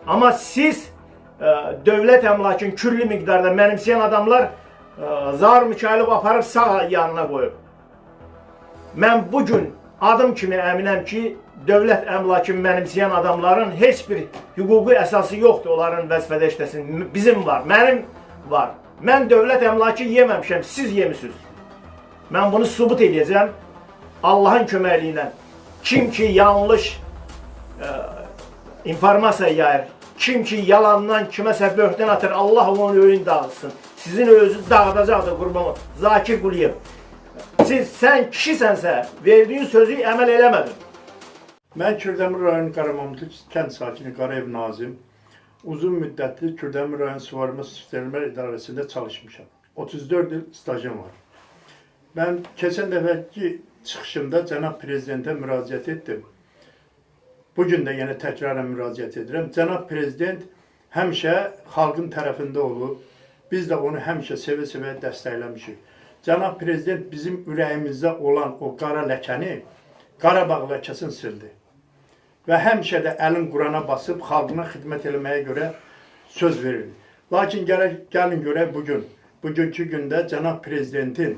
Amma siz dövlət əmlakını külli miqdarda mənimsəyən adamlar Zaur Mikailov aparıb sağ yanına qoyub. Mən bugün adım kimi əminəm ki, dövlət əmlakını mənimsəyən adamların heç bir hüquqi əsası yoxdur onların vəzifədə işləsin. Bizim var, mənim var. Mən dövlət əmlakı yeməmişəm, siz yemişsiniz. Mən bunu sübut edəcəm Allahın köməkliyi ilə. Kim ki yanlış informasiya yayır, kim ki yalandan kiməsə böhtən atır, Allah onun öyünü dağıtsın. Sizin öyünüzü dağıdacaqdır qurbanım. Zakir Quliyev. Sən kişisənsə, verdiyin sözü əməl eləmədin. Mən Kürdəmir rayonu Qaramamtlı kənd sakini Qarayev Nazim. Uzun müddətli Kürdəmir rayon Suvarma Sistemlər İdarəsində çalışmışam. 34 il stajım var. Mən keçən dəfəki çıxışımda Cənab Prezidentə müraciət etdim. Bugün də yenə təkrarən müraciət edirəm. Cənab Prezident həmişə xalqın tərəfində olub. Biz də onu həmişə sevə-sevə dəstəkləmişik. Cənab Prezident bizim ürəyimizdə olan o qara ləkəni, Qarabağ ləkəsini sildi. Və həmişə də əlin Qurana basıb xalqına xidmət eləməyə görə söz verir. Lakin gəlin görək bugün, bugünkü gündə Cənab Prezidentin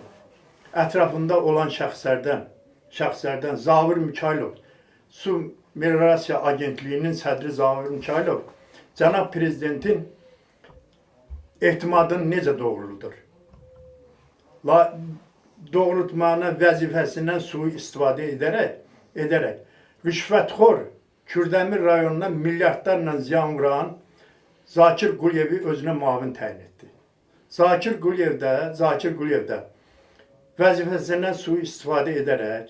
ətrafında olan şəxslərdən Zaur Mikailov, Su Meliorasiya Agentliyinin sədri Zaur Mikailov, Cənab Prezidentin etimadını necə doğruludur? Doğrultmağına vəzifəsindən sui istifadə edərək rüşvətxor Kürdəmir rayonuna milyardlarla ziyan vuran Zakir Quliyevi özünə müavin təyin etdi. Zakir Quliyev də vəzifəsindən sui istifadə edərək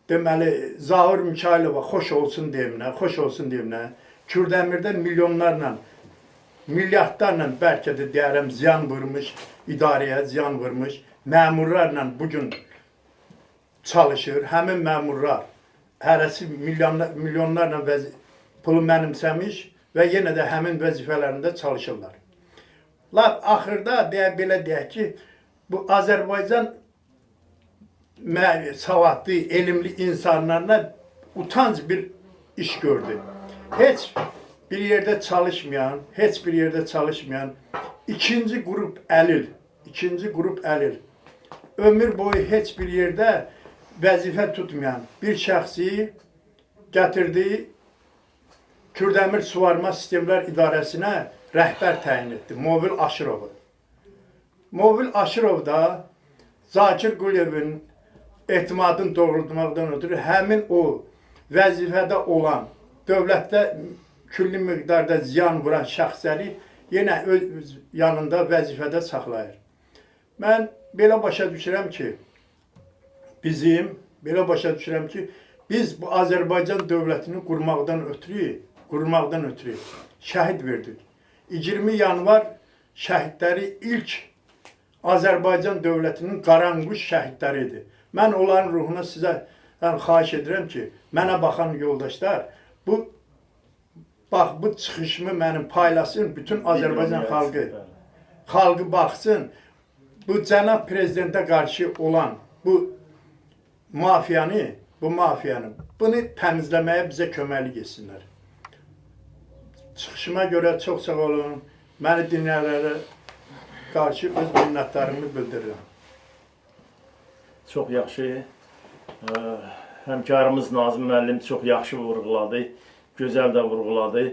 deməli Zaur Mikailova xoş olsun deyə Kürdəmirdə milyardlarla bəlkə də deyərəm ziyan vurmuş, idarəyə ziyan vurmuş məmurlarla bugün çalışır. Həmin məmurlar hərəsi milyonlarla pulu mənimsəmiş və yenə də həmin vəzifələrində çalışırlar. Axırda belə deyək ki, bu Azərbaycan savadlı, elmli insanlarına utanc bir iş gördü. Heç bir yerdə çalışmayan, ikinci qrup əlil, ömür boyu heç bir yerdə vəzifə tutmayan bir şəxsi gətirdi, Kürdəmir Suvarma Sistemlər İdarəsinə rəhbər təyin etdi, Mobil Aşırovu. Mobil Aşırov da Zakir Quliyevin etimadını doğrultmaqdan ötürü həmin o vəzifədə olan, dövlətdə külli miqdarda ziyan vuran şəxsləri yenə öz yanında vəzifədə saxlayır. Mən belə başa düşürəm ki, biz bu Azərbaycan dövlətini qurmaqdan ötürü şəhid verdik. 20 yanvar şəhidləri ilk Azərbaycan dövlətinin qaranquş şəhidləridir. Mən onların ruhuna sizdən xahiş edirəm ki, mənə baxan yoldaşlar, bu çıxışımı mənim paylasın, bütün Azərbaycan xalqı baxsın, bu Cənab Prezidentə qarşı olan bu mafiyanı, bunu təmizləməyə bizə köməklik etsinlər. Çıxışıma görə çox sağ olun, məni dinləyənlərə qarşı öz minnətlərimi bildirirəm. Çox yaxşı. Həmkarımız Nazım müəllim çox yaxşı vurğuladı, gözəl də vurğuladı.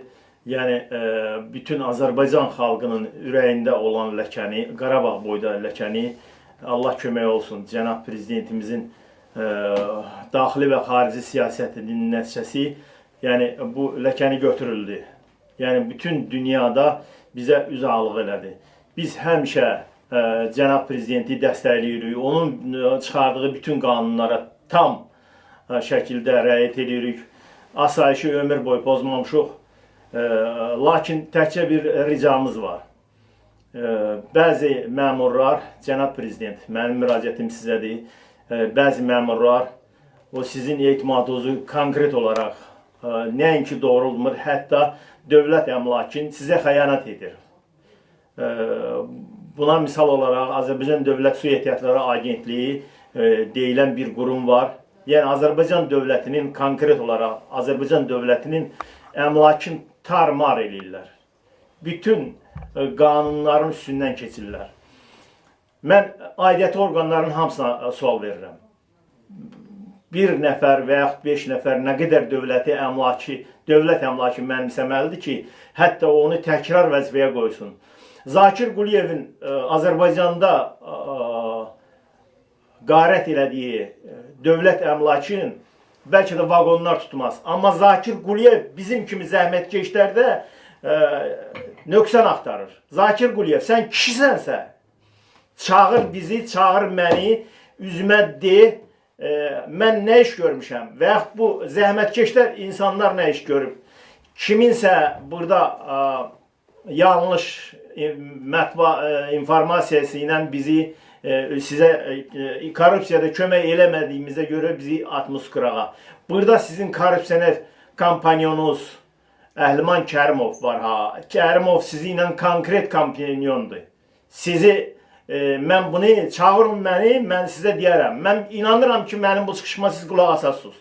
Yəni, bütün Azərbaycan xalqının ürəyində olan ləkəni, Qarabağ boyda ləkəni Allah kömək olsun. Cənab Prezidentimizin daxili və xarici siyasətinin nəticəsi, yəni bu ləkəni götürüldü. Yəni, bütün dünyada bizə üzağlıq elədi. Biz həmişə Cənab Prezidenti dəstəkləyirik, onun çıxardığı bütün qanunlara tam şəkildə rəayət edirik. Asayişi ömür boyu pozmamışıq. Lakin təkcə bir ricamız var. Bəzi məmurlar, Cənab Prezident, mənim müraciətim sizədir, bəzi məmurlar o sizin etimadınızı konkret olaraq nəinki doğrulmur, hətta dövlət əmlakını sizə xəyanət edir. Buna misal olaraq Azərbaycan Dövlət Su Ehtiyatları Agentliyi deyilən bir qurum var. Yəni Azərbaycan dövlətinin konkret olaraq Azərbaycan dövlətinin əmlakını tarmar eləyirlər. Bütün qanunların üstündən keçirlər. Mən aidiyyəti orqanların hamısına sual verirəm. Bir nəfər və yaxud 5 nəfər nə qədər dövlət əmlakı mənimsəməlidir ki, hətta onu təkrar vəzifəyə qoysun. Zakir Quliyevin Azərbaycanda qarət elədiyi dövlət əmlakının bəlkə də vaqonlar tutmaz. Amma Zakir Quliyev bizim kimi zəhmətkeşlərdə nöqsan axtarır. Zakir Quliyev, sən kişisənsə, çağır bizi, çağır məni, üzümə de, mən nə iş görmüşəm və yaxud bu zəhmətkeşlər insanlar nə iş görüb. Kiminsə burada yanlış informasiyası ilə bizi sizə korrupsiyada kömək eləmədiyimizə görə bizi atmış qırağa. Burada sizin korrupsioner kompanyonunuz Əhliman Kərimov var ha. Kərimov sizinlə konkret kompanyondur. Sizi mən bunu çağırın məni, mən sizə deyərəm. Mən inanıram ki, mənim bu çıxışıma siz qulaq asasınız.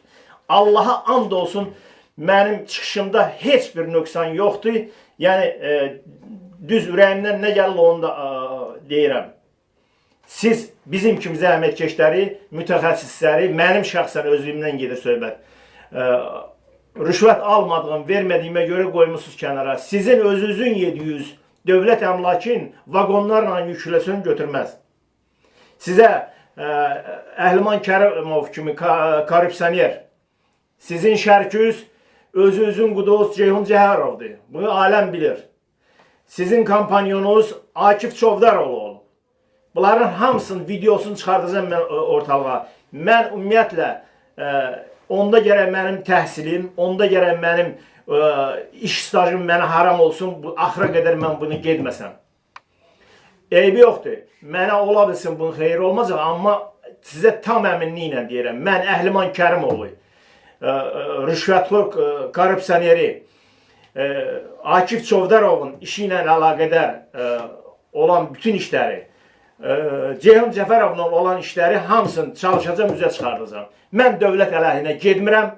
Allaha and olsun, mənim çıxışımda heç bir nöqsan yoxdur. Yəni düz ürəyimdən nə gəlir onu da deyirəm. Siz bizim kimi zəhmətkeşləri, mütəxəssisləri, mənim şəxsən özlüyümdən gedir söhbət. Rüşvət almadığım, vermədiyimə görə qoymusunuz kənara. Sizin özünüzün 700 dövlət əmlakın vaqonlarla yükləsin götürməz. Sizə Əhliman Kərimov kimi korrupsioner, sizin şərkiniz özünüzün quduz Ceyhun Cəharovdur. Bunu aləm bilir. Sizin kompanyonunuz Akif Çovdaroğlu olub. Bunların hamısının videosunu çıxardacağım mən ortalığa. Mən ümumiyyətlə onda gərək mənim təhsilim, onda gərək mənim iş stajım mənə haram olsun, axıra qədər mən bunu gedməsəm. Eybi yoxdur. Mənə ola bilsin bunun xeyri olmayacaq, amma sizə tam əminliklə deyirəm. Mən Əhliman Kərimoğlu, rüşvətxor korrupsioneri, Akif Çovdarovun işi ilə əlaqədar olan bütün işləri, Ceyhun Cəfərovla olan işləri hamısını çalışacağım, üzə çıxardacağım. Mən dövlət əleyhinə getmirəm.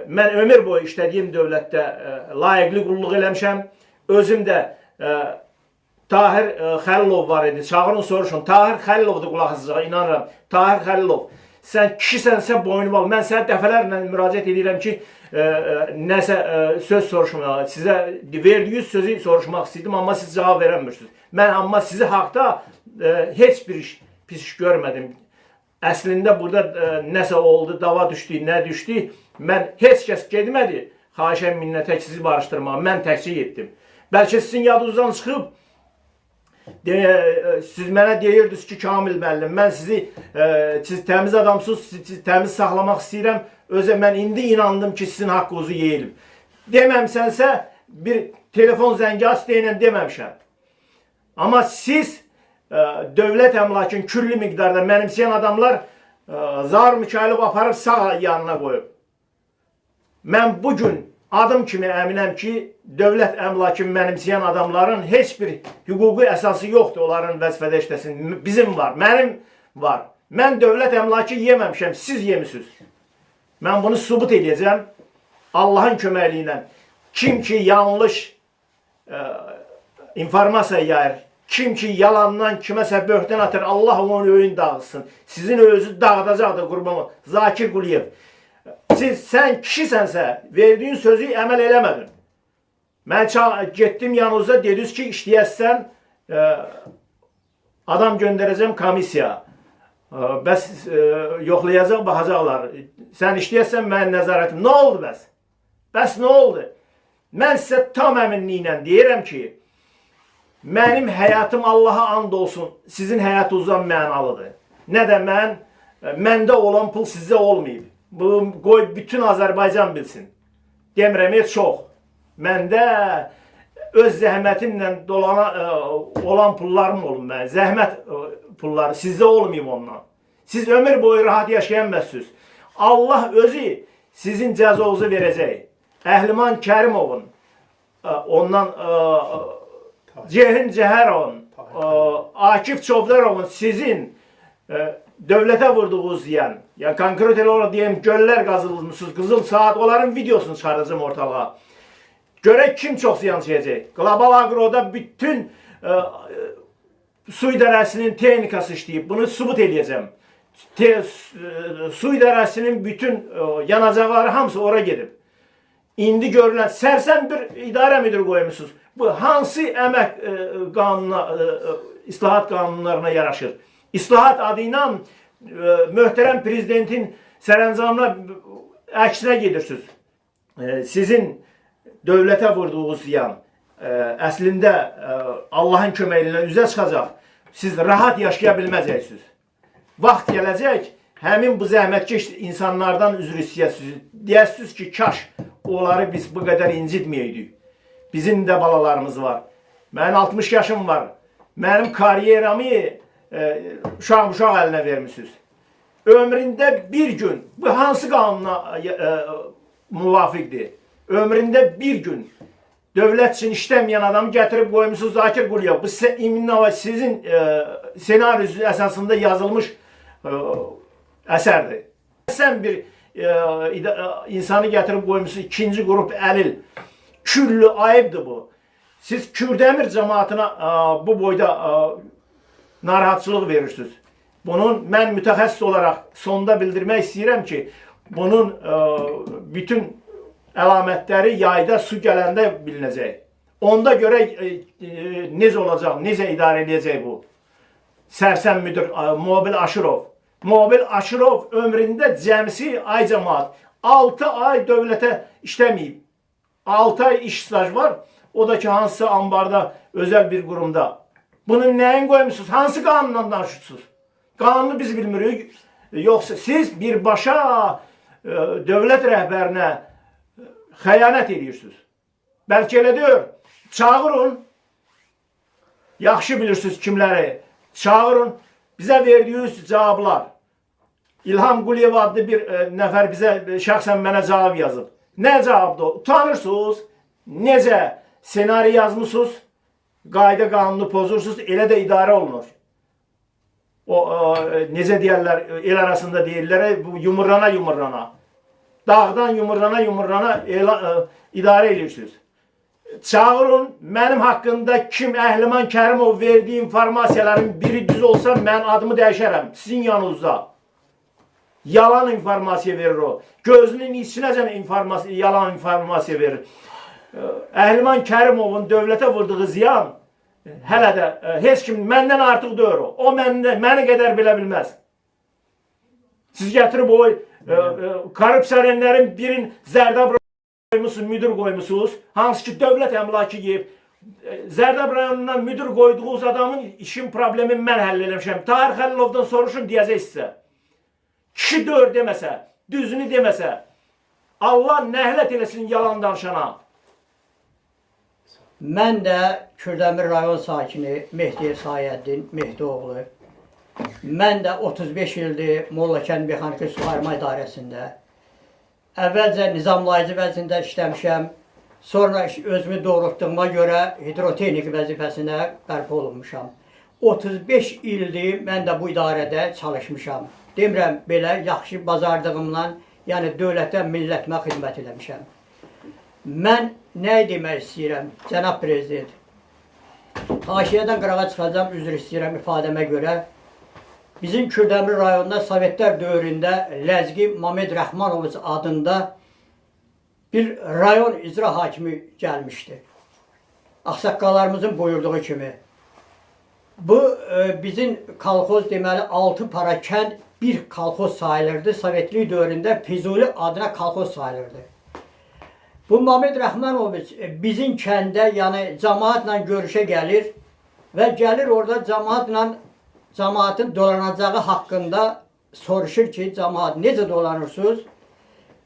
Mən ömür boyu işlədiyim dövlətdə layiqli qulluq eləmişəm. Özüm də Tahir Xəlilov var idi. Çağırın soruşun. Tahir Xəlilovdur qulaq asacaq, inanıram. Tahir Xəlilov, sən kişisənsə boynu val. Mən sənə dəfələrlə müraciət edirəm ki, nəsə söz soruşmağa, sizə verdiyiniz sözü soruşmaq istəydim, amma siz cavab verəmirsiniz. Mən amma sizi haqda heç bir pis iş görmədim. Əslində burada nəsə oldu, dava düşdü, nə düşdü. Mən heç kəs getmədi, xahişə minnətə sizi barışdırmağa. Mən təkcə getdim. Bəlkə sizin yadınızdan çıxıb, siz mənə deyirdiniz ki, Kamil müəllim, mən siz təmiz adamsınız, sizi təmiz saxlamaq istəyirəm. Özə mən indi inandım ki, sizin haqqınızı yeyilim. Deməmsənsə, bir telefon zəngi astəylə deməmişəm. Amma siz dövlət əmlakını küllü miqdarda mənimsəyən adamlar Zar Mikailov aparıb sağ yanına qoyub. Mən bugün adım kimi əminəm ki, dövlət əmlakını mənimsəyən adamların heç bir hüquqi əsası yoxdur onların vəzifədə işləsin. Bizim var, mənim var. Mən dövlət əmlakı yeməmişəm, siz yemişsiniz. Mən bunu sübut edəcəm Allahın köməkliyi ilə. Kim ki yanlış informasiya yayır, kim ki yalandan kiməsə böhtan atır, Allah onun öyün dağılsın. Sizin öyünüzü dağıdacaqdır qurbanı. Zakir Quliyev. Sən kişisənsə, verdiyin sözü əməl eləmədin. Mən getdim yanınıza, dediniz ki, işləyəsən, adam göndərəcəm komissiya. Bəs yoxlayacaq, baxacaqlar. Sən işləyəsən, mənim nəzarətim. Nə oldu bəs? Bəs nə oldu? Mən sizə tam əminliklə deyirəm ki, mənim həyatım Allaha and olsun, sizin həyatınızdan mənalıdır. Nə də məndə olan pul sizdə olmayıb. Bu, qoy bütün Azərbaycan bilsin. Demirəm, heç çox. Məndə öz zəhmətimlə olan pullarım olun mən. Zəhmət pulları sizdə olmayıb ondan. Siz ömür boyu rahat yaşayamazsınız. Allah özü sizin cəzanızı verəcək. Əhliman Kərimovun, ondan Ceyhun Cəharovun, Akif Çovdarovun sizin dövlətə vurduğunuz deyən, yəni konkret olaraq deyəm, göllər qazılmışsınız, Qızıl Saat, onların videosunu çıxardacağım ortalığa. Görək kim çox ziyan çəkəcək. Qlobal Agroda bütün su idarəsinin texnikası işləyib. Bunu sübut edəcəm. Su idarəsinin bütün yanacaqları hamısı ora gedib. İndi görülən sərsəm bir idarə müdürü qoymusunuz. Bu hansı əmək qanununa, islahat qanunlarına yaraşır? İslahat adı ilə möhtərəm prezidentin sərəncamına əksinə gedirsiniz. Sizin dövlətə vurduğunuz ziyan əslində Allahın köməyi ilə üzə çıxacaq. Siz rahat yaşaya bilməyəcəksiniz. Vaxt gələcək, həmin bu zəhmətkeş insanlardan üzr istəyəsiniz. Deyəsiniz ki, kaş onları biz bu qədər incitməyəydik. Bizim də balalarımız var. Mənim 60 yaşım var. Mənim karyeramı uşaq əlinə vermişsiniz. Ömründə bir gün, bu hansı qanuna müvafiqdir? Ömründə bir gün dövlət üçün işləməyən adamı gətirib qoymusunuz Zakir Quliyev. Bu sizin senaryosu əsasında yazılmış əsərdir. Sən bir insanı gətirib qoymusunuz, ikinci qrup əlil. Küllü ayıbdır bu. Siz Kürdəmir cəmaatına bu boyda narahatçılıq verirsiniz. Bunun mən mütəxəssis olaraq sonda bildirmək istəyirəm ki, bunun bütün əlamətləri yayda su gələndə bilinəcək. Onda görək necə olacaq, necə idarə edəcək bu. Sərsəm müdür Mobil Aşırov. Mobil Aşırov ömründə cəmsi ay cəmaat 6 ay dövlətə işləməyib. 6 ay iş staj var. O da ki, hansısa ambarda, özəl bir qurumda. Bunun nəyin qoymusunuz? Hansı qanundan danışırsınız? Qanunu biz bilmirik. Yoxsa siz birbaşa dövlət rəhbərinə xəyanət edirsiniz. Bəlkə elə deyir. Çağırın. Yaxşı bilirsiniz kimləri. Çağırın. Bizə verdiyiniz cavablar. İlham Quliyev adlı bir nəfər bizə şəxsən mənə cavab yazıb. Nə cavabdır o? Utanırsınız. Necə senari yazmışsınız? Qayda qanunu pozursunuz. Elə də idarə olunur. O necə deyərlər, el arasında deyirlər, bu yumurlana. Dağdan yumurlana idarə edirsiniz. Çağırın, mənim haqqında kim Əhliman Kərimov verdiyi informasiyaların biri düz olsa mən adımı dəyişərəm. Sizin yanınızda. Yalan informasiya verir o. Gözünün içinəcən yalan informasiya verir. Əhliman Kərimovun dövlətə vurduğu ziyan hələ də heç kim məndən artıq deyir o. O məni qədər bilə bilməz. Siz gətirib o korrupsiyanerlərin birin Zərdab qoymusunuz, müdür qoymusunuz. Hansı ki dövlət əmlakı yiyib. Zərdab rayonundan müdür qoyduğunuz adamın işin problemini mən həll eləmişəm. Tahir Xəlilovdan soruşun, deyəcək sizə. Kişi dör deməsə, düzünü deməsə, Allah nəhlət eləsin yalan danışana. Mən də Kürdəmir rayon sakini Mehdiyev Sayəddin Mehdioğlu. Mən də 35 ildir Mollakənd Mexaniki Suvarma İdarəsində. Əvvəlcə nizamlayıcı vəzində işləmişəm. Sonra özümü doğrultduğuma görə hidrotexnik vəzifəsinə bərpa olunmuşam. 35 ildir mən də bu idarədə çalışmışam. Demirəm, belə yaxşı bazardığımla, yəni dövlətə, millətimə xidmət eləmişəm. Mən nə demək istəyirəm, cənab prezident? Haşiyədən qırağa çıxacam, üzr istəyirəm ifadəmə görə. Bizim Kürdəmir rayonunda Sovetlər dövründə Ləzgi Mamed Rəhmanoviç adında bir rayon icra hakimi gəlmişdi. Ağsaqqallarımızın buyurduğu kimi. Bu bizim kolxoz deməli 6 para kənd bir kolxoz sayılırdı. Sovetlik dövründə Füzuli adına kolxoz sayılırdı. Bu Mamed Rəhmanoviç bizim kəndə, yəni cəmaatla görüşə gəlir və gəlir orada cəmaatın dolanacağı haqqında soruşur ki, cəmaat necə dolanırsınız?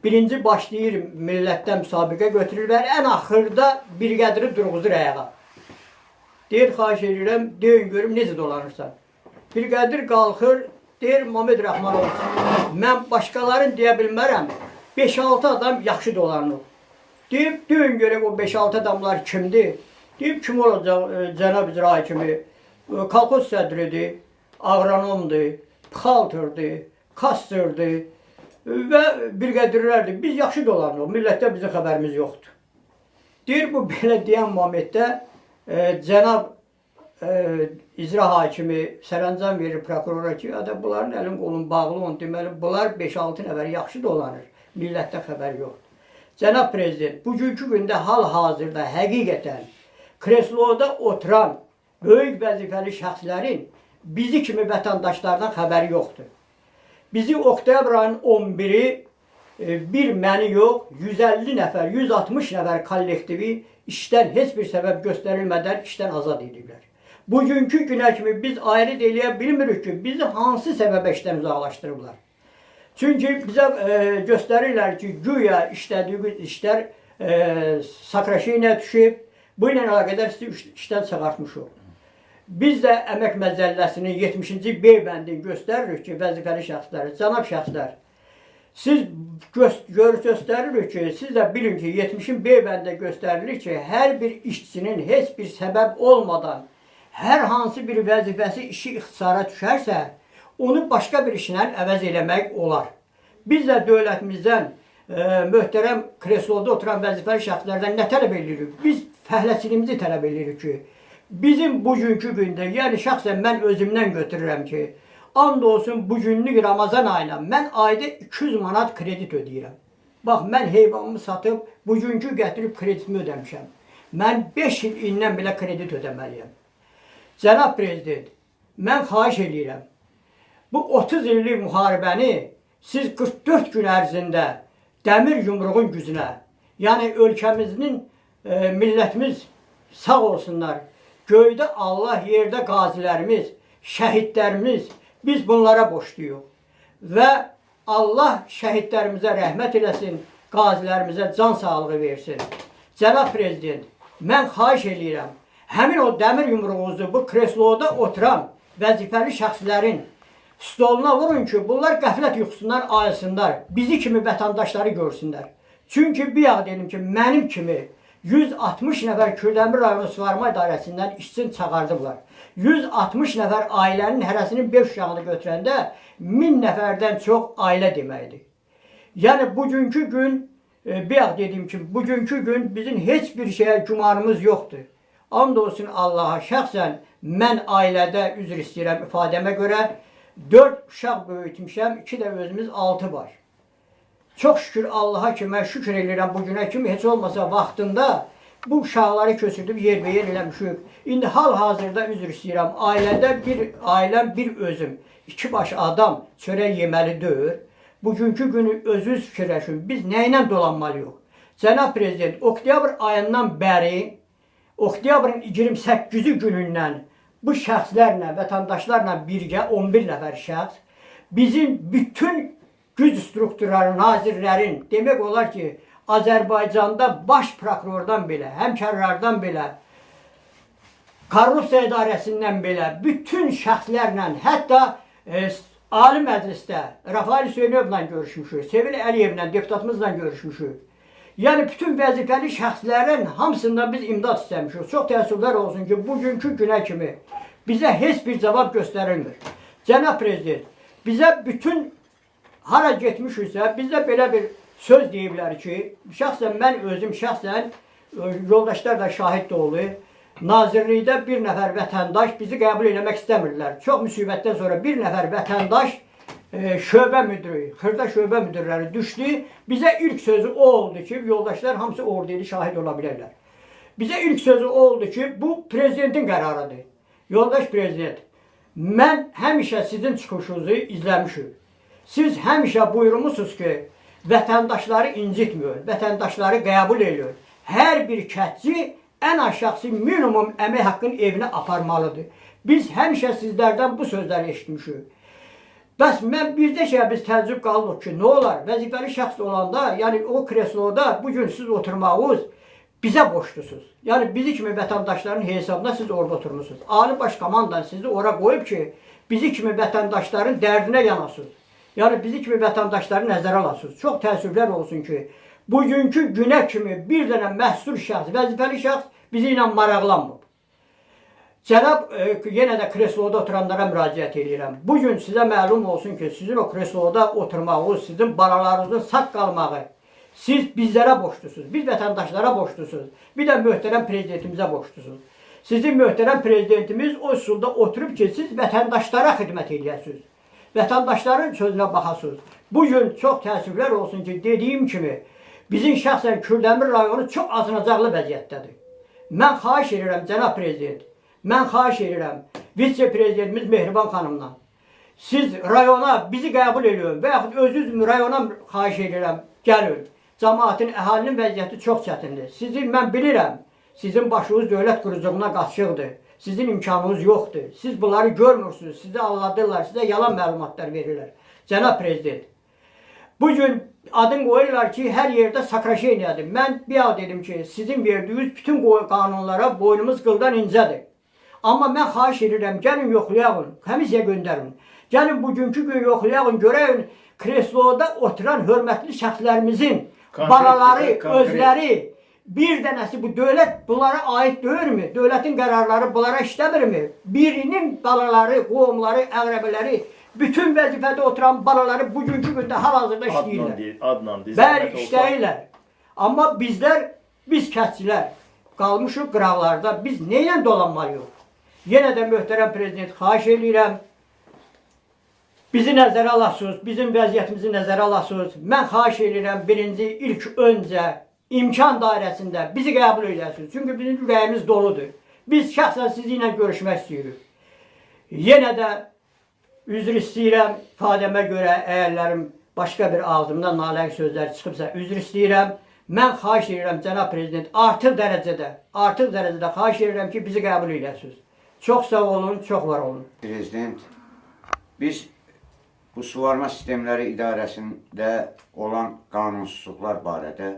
Birinci başlayır millətdən müsabiqə götürür və ən axırda bir qədri durğuzur ayağa. Deyir, xahiş edirəm, deyin görüm necə dolanırsan. Bir qədir qalxır, deyir Mamed Rəhmanoviç, mən başqalarını deyə bilmərəm, 5-6 adam yaxşı dolanır. Deyib, deyin görək o 5-6 adamlar kimdir? Deyib, kim olacaq cənab icra hakimi? Kolxoz sədridir, agronomdur, pxaltırdır, kastırdır və bir qədirlərdir. Biz yaxşı dolanırıq, millətdə bizim xəbərimiz yoxdur. Deyir bu belə deyən momentdə cənab icra hakimi sərəncam verir prokurora ki, bunların əlin qolun bağlı olun, deməli bunlar 5-6 nəfər yaxşı dolanır, millətdə xəbər yoxdur. Cənab Prezident, bugünkü gündə hal-hazırda həqiqətən kresloda oturan böyük vəzifəli şəxslərin bizi kimi vətəndaşlardan xəbəri yoxdur. Bizi oktyabr ayının 11-i bir məni yox, 150 nəfər, 160 nəfər kollektivi işdən heç bir səbəb göstərilmədən işdən azad ediblər. Bugünkü günə kimi biz ayrı eləyə bilmirik ki, bizi hansı səbəbə işdən uzaqlaşdırıblar. Çünki bizə göstərirlər ki, güya işlədiyimiz işlər sakraşiyyə düşüb, bu ilə əlaqədar sizi işdən çıxartmışıq. Biz də əmək məcəlləsinin 70-ci B bəndini göstəririk ki, vəzifəli şəxsləri, cənab şəxslər, siz göstəririk ki, siz də bilin ki, 70-ci B bəndə göstərilir ki, hər bir işçinin heç bir səbəb olmadan hər hansı bir vəzifəsi işi ixtisara düşərsə, onu başqa bir işlə əvəz eləmək olar. Biz də dövlətimizdən, möhtərəm kresloda oturan vəzifəli şəxslərdən nə tələb edirik? Biz fəhləçiliyimizi tələb edirik ki, bizim bugünkü gündə, yəni şəxsən mən özümdən götürürəm ki, and olsun bugünlük Ramazan ayına mən ayda 200 manat kredit ödəyirəm. Bax, mən heyvanımı satıb, bugünkü gətirib kreditimi ödəmişəm. Mən 5 il indən belə kredit ödəməliyəm. Cənab Prezident, mən xahiş edirəm, bu 30 illik müharibəni siz 44 gün ərzində dəmir yumruğun gücünə, yəni ölkəmizin, millətimiz sağ olsunlar, göydə Allah, yerdə qazilərimiz, şəhidlərimiz, biz bunlara borcluyuq. Və Allah şəhidlərimizə rəhmət eləsin, qazilərimizə can sağlığı versin. Cənab Prezident, mən xahiş edirəm, həmin o dəmir yumruğunuzu bu kresloda oturan vəzifəli şəxslərin stoluna vurun ki, bunlar qəflət yuxusundan ayılsınlar, bizi kimi vətəndaşları görsünlər. Çünki bir yağ dedim ki, mənim kimi 160 nəfər Kürdəmir rayonu suvarma idarəsindən işçini çağırdıblar. 160 nəfər ailənin hərəsinin 5 uşağını götürəndə 1000 nəfərdən çox ailə deməkdir. Yəni bugünkü gün, bir yağ dedim ki, bugünkü gün bizim heç bir şeyə gümanımız yoxdur. And olsun Allaha, şəxsən mən ailədə üzr istəyirəm ifadəmə görə 4 uşaq böyütmüşəm, 2 də özümüz 6 var. Çox şükür Allaha ki, mən şükür edirəm bugünə kimi, heç olmasa vaxtında bu uşaqları köçürdüb yerbəyer eləmişik. İndi hal-hazırda üzr istəyirəm, ailəm bir özüm, 2 baş adam çörək yeməli deyil. Bugünkü günü özünüz fikirləşin, biz nə ilə dolanmalıyıq? Cənab Prezident, oktyabr ayından bəri, oktyabrın 28-ci günündən bu şəxslərlə, vətəndaşlarla birgə 11 nəfər şəxs bizim bütün güc strukturları, nazirlərin, demək olar ki, Azərbaycanda baş prokurordan belə, həmkarlardan belə, korrupsiya idarəsindən belə, bütün şəxslərlə, hətta Ali Məclisdə Rafael Hüseynövlə görüşmüşük, Sevil Əliyevlə, deputatımızla görüşmüşük. Yəni, bütün vəzifəli şəxslərin hamısından biz imdad istəmişik. Çox təəssüflər olsun ki, bugünkü günə kimi bizə heç bir cavab göstərilmir. Cənab Prezident, bizə bütün hara getmişiksə, bizə belə bir söz deyiblər ki, şəxsən mən özüm, şəxsən yoldaşlar da şahid də olur, nazirlikdə bir nəfər vətəndaş bizi qəbul eləmək istəmirlər. Çox müsibətdən sonra bir nəfər vətəndaş şöbə müdürü, xırda şöbə müdürləri düşdü. Bizə ilk sözü o oldu ki, yoldaşlar hamısı orada şahid ola bilərlər. Bizə ilk sözü o oldu ki, bu prezidentin qərarıdır. Yoldaş prezident, mən həmişə sizin çıxışınızı izləmişim. Siz həmişə buyurmuşsunuz ki, vətəndaşları incitmiyor, vətəndaşları qəbul ediyor. Hər bir kətçi ən aşağısı minimum əmək haqqının evinə aparmalıdır. Biz həmişə sizlərdən bu sözləri eşitmişik. Bəs mən bircə şeyə biz təəccüb qaldıq ki, nə olar? Vəzifəli şəxs olanda, yəni o kresloda bugün siz oturmağınız bizə borclusunuz. Yəni bizi kimi vətəndaşların hesabına siz orada oturmuşsunuz. Ali Baş Komandan sizi ora qoyub ki, bizi kimi vətəndaşların dərdinə yanasınız. Yəni bizi kimi vətəndaşları nəzərə alasınız. Çox təəssüflər olsun ki, bugünkü günə kimi bir dənə məhsul şəxs, vəzifəli şəxs bizi ilə maraqlanmır. Cənab, yenə də kresloda oturanlara müraciət edirəm. Bugün sizə məlum olsun ki, sizin o kresloda oturmağınız, sizin balalarınızın sağ qalmağı, Siz bizlərə borclusunuz, biz vətəndaşlara borclusunuz, bir də möhtərəm prezidentimizə borclusunuz. Sizin möhtərəm prezidentimiz o üsulda oturub ki, siz vətəndaşlara xidmət edəsiniz. Vətəndaşların sözünə baxasınız. Bugün çox təəssüflər olsun ki, dediyim kimi, bizim şəxsən Kürdəmir rayonu çox acınacaqlı vəziyyətdədir. Mən xahiş edirəm, cənab prezident, mən xahiş edirəm, vitse-prezidentimiz Mehriban xanımdan. Siz rayona bizi qəbul edin və yaxud özünüz rayona xahiş edirəm, gəlin. Cəmaətin, əhalinin vəziyyəti çox çətindir. Sizin, mən bilirəm, sizin başınız dövlət quruculuğuna qaçıqdır. Sizin imkanınız yoxdur. Siz bunları görmürsünüz, sizi aldadırlar, sizə yalan məlumatlar verirlər. Cənab prezident, bugün adın qoyurlar ki, hər yerdə sakraşeniyadır. Mən bir an dedim ki, sizin verdiyiniz bütün qanunlara boynumuz qıldan incədir. Amma mən xahiş edirəm, gəlin yoxlayalım, komissiya göndərin. Gəlin bugünkü gün yoxlayalım, görəyin kresloda oturan hörmətli şəxslərimizin balaları, özləri, bir dənəsi bu dövlət bunlara aid deyilmi? Dövlətin qərarları bunlara işləmirmi? Birinin balaları, qohumları, əqrəbələri, bütün vəzifədə oturan balaları bugünkü gündə hal-hazırda işləyirlər. Bəli, işləyirlər. Amma bizlər, biz kəsçilər qalmışıq qıraqlarda, biz neyle dolanmalıyıq? Yenə də möhtərəm prezident xahiş edirəm, bizi nəzərə alasınız, bizim vəziyyətimizi nəzərə alasınız. Mən xahiş edirəm, birinci, ilk öncə imkan dairəsində bizi qəbul edəsiniz. Çünki bizim ürəyimiz doludur. Biz şəxsən sizinlə görüşmək istəyirik. Yenə də üzr istəyirəm, ifadəmə görə əgərlərim başqa bir ağzımdan naləq sözlər çıxıbsa üzr istəyirəm. Mən xahiş edirəm, cənab prezident, artıq dərəcədə xahiş edirəm ki, bizi qəbul edəsiniz. Çox sağ olun, çox var olun. Prezident, biz bu suvarma sistemləri idarəsində olan qanunsuzluqlar barədə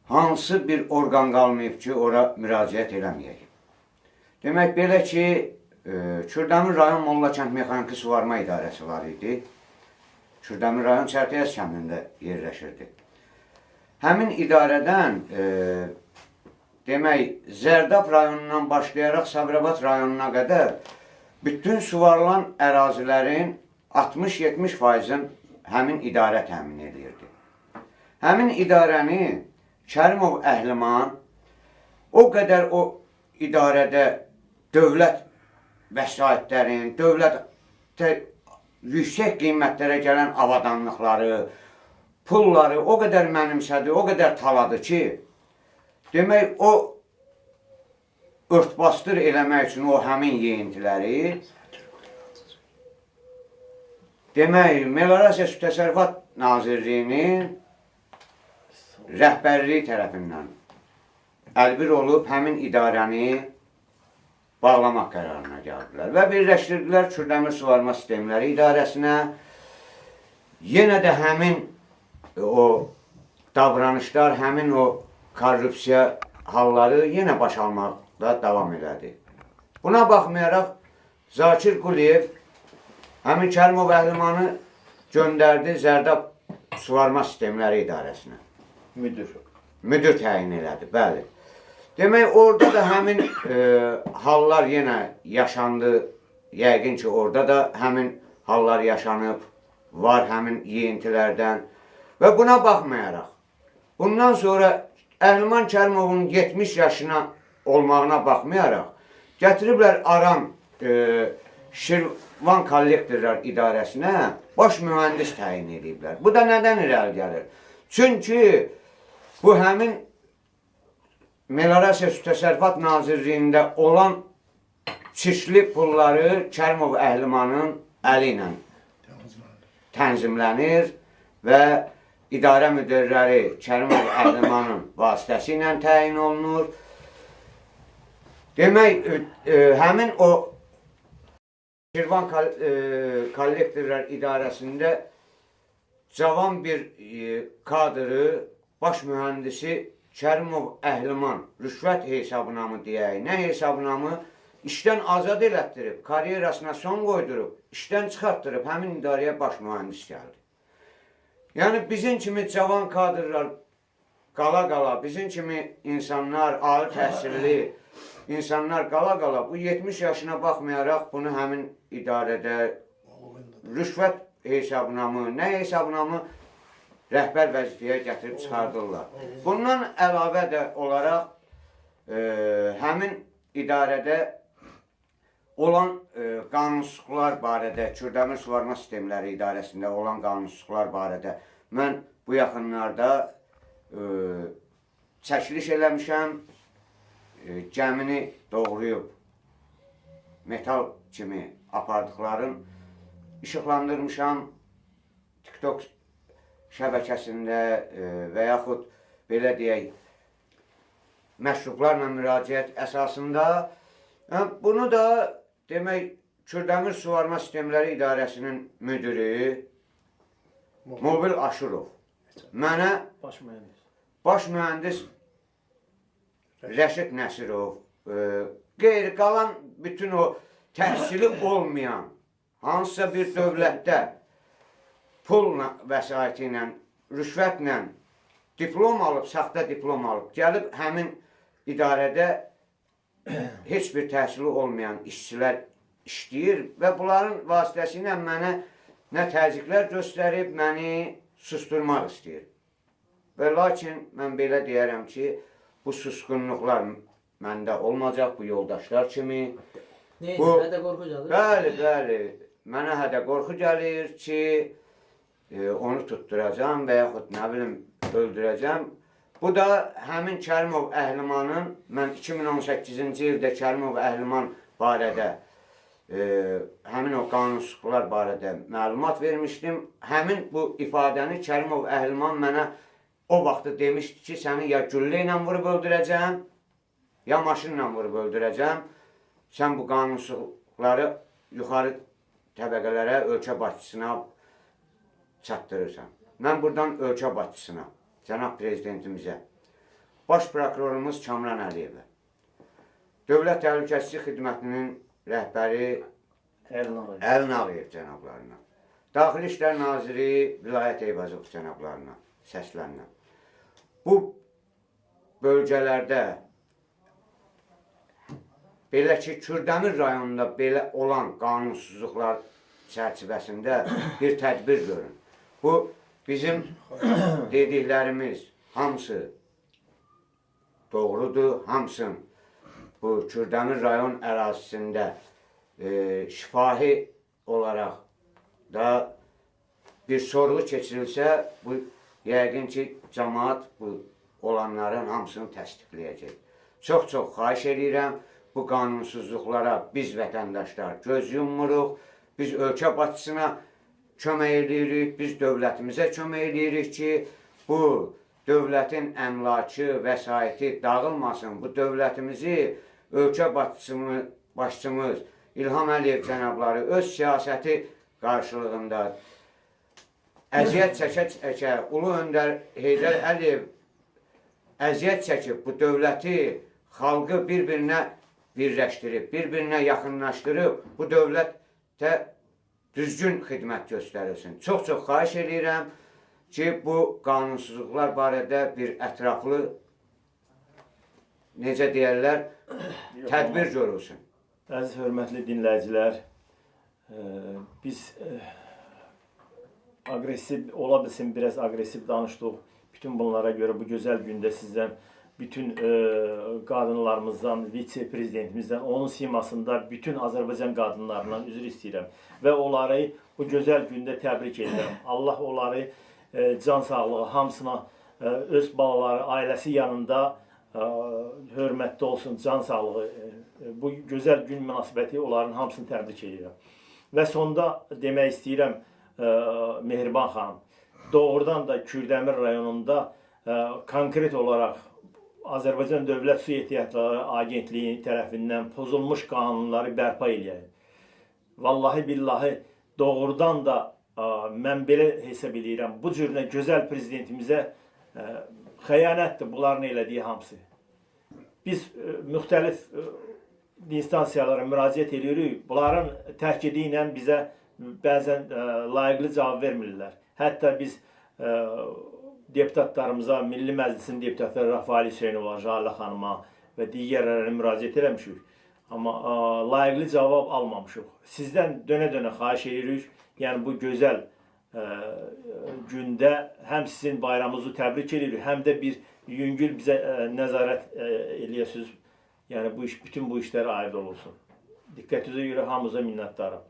hansı bir orqan qalmayıb ki, ora müraciət eləməyək. Demək, belə ki, Kürdəmir rayon Mollakənd Mexaniki Suvarma İdarəsi var idi. Kürdəmir rayon Çərtəyəz kəndində yerləşirdi. Həmin idarədən, demək, Zərdab rayonundan başlayaraq Sabirabad rayonuna qədər bütün suvarılan ərazilərin 60-70%-in həmin idarə təmin edirdi. Həmin idarəni Kərimov Əhliman o qədər o idarədə dövlət vəsaitlərin, dövlət yüksək qiymətlərə gələn avadanlıqları, pulları o qədər mənimsədi, o qədər taladı ki, demək, o örtbasdır eləmək üçün o həmin yeyintiləri, demək, Meliorasiya Su Təsərrüfat Nazirliyinin rəhbərliyi tərəfindən əlbir olub həmin idarəni bağlamaq qərarına gəldilər və birləşdirdilər Kürdəmir Suvarma Sistemləri İdarəsinə. Yenə də həmin o davranışlar, həmin o korrupsiya halları yenə baş almaqda davam elədi. Buna baxmayaraq Zakir Quliyev həmin Kərimov Əhlimanı göndərdi Zərdab Suvarma Sistemləri İdarəsinə. Müdür təyin elədi, bəli. Demək, orada da həmin hallar yenə yaşandı. Yəqin ki, orada da həmin hallar yaşanıb, var həmin yeyintilərdən. Və buna baxmayaraq, bundan sonra Əhliman Kərimovun 70 yaşına olmağına baxmayaraq, gətiriblər Aram Şirvan Kollektorlar İdarəsinə baş mühəndis təyin ediblər. Bu da nədən irəli gəlir? Çünki bu həmin Meliorasiya Su Təsərrüfat Nazirliyində olan çirkli pulları Kərimov Əhlimanın əli ilə tənzimlənir və idarə müdirləri Kərimov Əhlimanın vasitəsilə təyin olunur. Demək, həmin o Şirvan Kollektorlar İdarəsində cavan bir kadrı, baş mühəndisi Kərimov Əhliman rüşvət hesabına mı deyək, nə hesabına mı işdən azad elətdirib, karyerasına son qoydurub, işdən çıxartdırıb, həmin idarəyə baş mühəndis gəldi. Yəni, bizim kimi cavan kadrlar qala-qala, bizim kimi insanlar, ali təhsilli insanlar qala-qala, bu 70 yaşına baxmayaraq bunu həmin idarədə rüşvət hesabına mı, nə hesabına mı rəhbər vəzifəyə gətirib çıxardırlar. Bundan əlavə də olaraq həmin idarədə olan qanunsuzluqlar barədə, Kürdəmir Suvarma Sistemləri İdarəsində olan qanunsuzluqlar barədə mən bu yaxınlarda çəkiliş eləmişəm, gəmini doğrayıb metal kimi apardıqların işıqlandırmışam. TikTok şəbəkəsində və yaxud belə deyək, məşruqlarla müraciət əsasında bunu da demək Kürdəmir Suvarma Sistemləri İdarəsinin müdiri Mobil Aşurov mənə baş mühəndis Rəşid Nəsirov, qeyri qalan bütün o təhsili olmayan hansısa bir dövlətdə pulla vəsaiti ilə, rüşvətlə diplom alıb, saxta diplom alıb, gəlib həmin idarədə heç bir təhsili olmayan işçilər işləyir və bunların vasitəsilə mənə nə təzyiqlər göstərib, məni susturmaq istəyir. Və lakin mən belə deyərəm ki, bu susqunluqlar məndə olmayacaq, bu yoldaşlar kimi. Neydi, hədə qorxu gəlir? Bəli, bəli. Mənə hədə qorxu gəlir ki, onu tutturacam və yaxud nə bilim, öldürəcəm. Bu da həmin Kərimov Əhlimanın, mən 2018-ci ildə Kərimov Əhliman barədə, həmin o qanunsuzluqlar barədə məlumat vermişdim. Həmin bu ifadəni Kərimov Əhliman mənə o vaxtı demişdi ki, səni ya güllə ilə vurub öldürəcəm, ya maşınla vurub öldürəcəm. Sən bu qanunsuzluqları yuxarı təbəqələrə, ölkə başçısına çatdırırsan. Mən buradan ölkə başçısına, cənab prezidentimizə, baş prokurorumuz Kamran Əliyevə, Dövlət Təhlükəsizlik Xidmətinin rəhbəri Əlin Ağayev cənablarına, Daxili İşlər Naziri Vilayət Eyvazov cənablarına səslənirəm. Bu bölgələrdə belə ki, Kürdəmir rayonunda belə olan qanunsuzluqlar çərçivəsində bir tədbir görün. Bu, bizim dediklərimiz hamısı doğrudur, hamısın bu Kürdəmir rayon ərazisində şifahi olaraq da bir sorğu keçirilsə, bu yəqin ki, cəmaat bu olanların hamısını təsdiqləyəcək. Çox-çox xahiş edirəm, bu qanunsuzluqlara biz vətəndaşlar göz yummuruq, biz ölkə başçısına kömək edirik, biz dövlətimizə kömək edirik ki, bu dövlətin əmlakı, vəsaiti dağılmasın, bu dövlətimizi ölkə başçımız İlham Əliyev cənabları öz siyasəti qarşılığında əziyyət çəkə-çəkə Ulu Öndər Heydər Əliyev əziyyət çəkib bu dövləti, xalqı bir-birinə birləşdirib, bir-birinə yaxınlaşdırıb, bu dövlətə düzgün xidmət göstərilsin. Çox-çox xahiş edirəm ki, bu qanunsuzluqlar barədə bir ətraflı, necə deyərlər, tədbir görülsün. Əziz, hörmətli dinləyicilər, biz agresiv, ola bilsin, biraz agresiv danışdıq. Bütün bunlara görə bu gözəl gündə sizdən bütün qadınlarımızdan, vitse-prezidentimizdən, onun simasında bütün Azərbaycan qadınlarından üzr istəyirəm və onları bu gözəl gündə təbrik edirəm. Allah onları can sağlığı, hamısına öz balaları, ailəsi yanında hörmətli olsun, can sağlığı. Bu gözəl gün münasibəti onların hamısını təbrik edirəm. Və sonda demək istəyirəm, Mehriban xanım, doğrudan da Kürdəmir rayonunda konkret olaraq Azərbaycan Dövlət Su Ehtiyatları Agentliyi tərəfindən pozulmuş qanunları bərpa eləyək. Vallahi billahi doğrudan da mən belə hesab edirəm, bu cürünə gözəl prezidentimizə xəyanətdir bunların elədiyi hamısı. Biz müxtəlif instansiyalara müraciət edirik, bunların təkidi ilə bizə bəzən layiqli cavab vermirlər. Hətta biz deputatlarımıza, Milli Məclisin deputatları Rafael Hüseynova, Jalə xanıma və digərlərə müraciət eləmişik. Amma layiqli cavab almamışıq. Sizdən dönə-dönə xahiş edirik, yəni bu gözəl gündə həm sizin bayramınızı təbrik edirik, həm də bir yüngül bizə nəzarət eləyəsiniz. Yəni bu iş, bütün bu işlərə aid olursun. Diqqətinizə görə hamınıza minnətdaram.